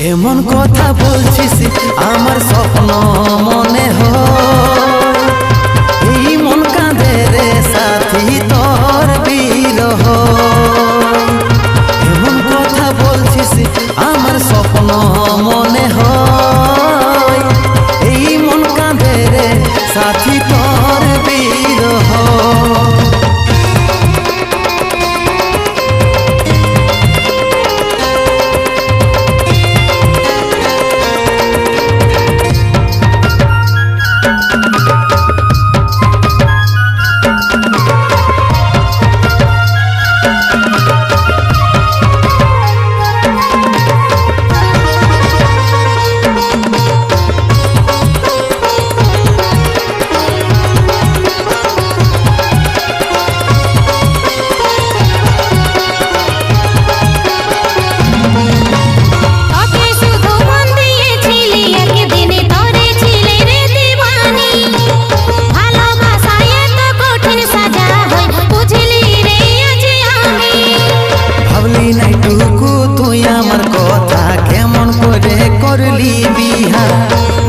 এমন কথা বলছিস আমার স্বপ্ন মনে হয়, এই মন কাঁদে রে সাথী তোর বিরহ। এমন কথা বলছিস আমার স্বপ্ন মনে হয়, এই মন কাঁদে রে সাথী তোর বিরহ।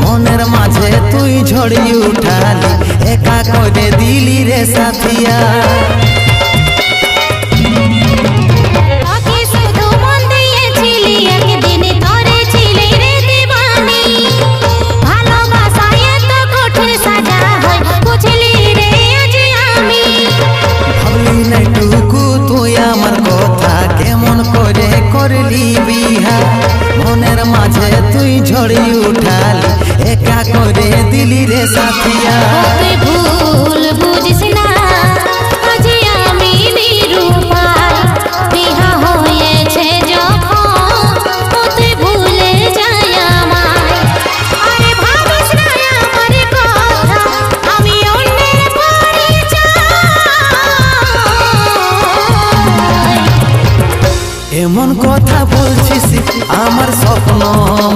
মনের মাঝে তুই ঝড়ি উঠালি, একা করে দিলি রে সাথিয়া। ভাবলি নাই টুকু তুই আমার কথা, কেমন করে করলি বিহা। মনের মাঝে তুই ঝড়ি উঠালি, একা করে দিলি রে সাথিয়া। ভুল বুঝিস না আজি আমি নিরুপায়, বিহা হয়েছে যখন তুই ভুলে যাই আমায়। আরে ভাবিস না আমার কথা, আমি অন্যের পরিচয়। এমন কথা বলছিস আমার স্বপ্ন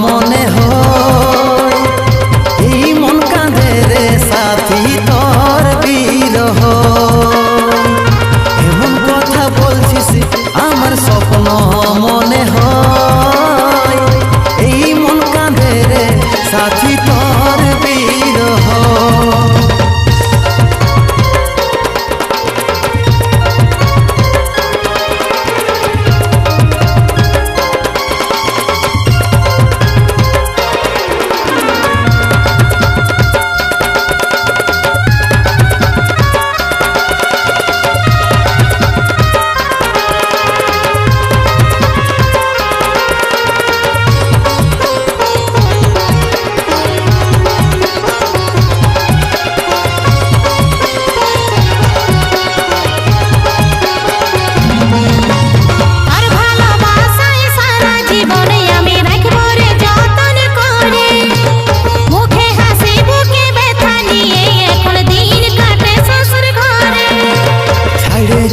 মনে হয়, এই মন কাঁদে রে সাথী তোর বিরহ। এমন কথা বলছিস আমার স্বপ্ন মনে হয়, এই মন কাঁদে রে সাথী তোর বিরহ।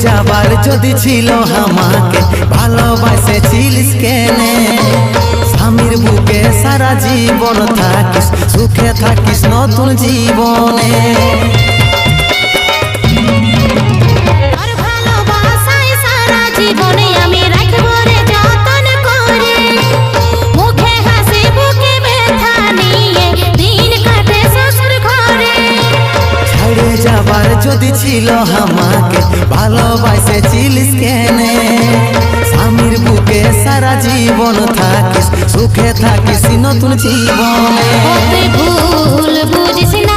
যাবার যদি ছিল আমাকে ভালোবাসেছিলিস কেনে, স্বামীর বুকে সারা জীবন থাকিস, সুখে থাকিস নতুন জীবনে। যাবার যদি ছিল আমাকে ভালোবাসেছিলিস কেনে, স্বামীর বুকে সারা জীবন থাকিস, সুখে থাকিস নতুন জীবনে। ভুল বুঝিস না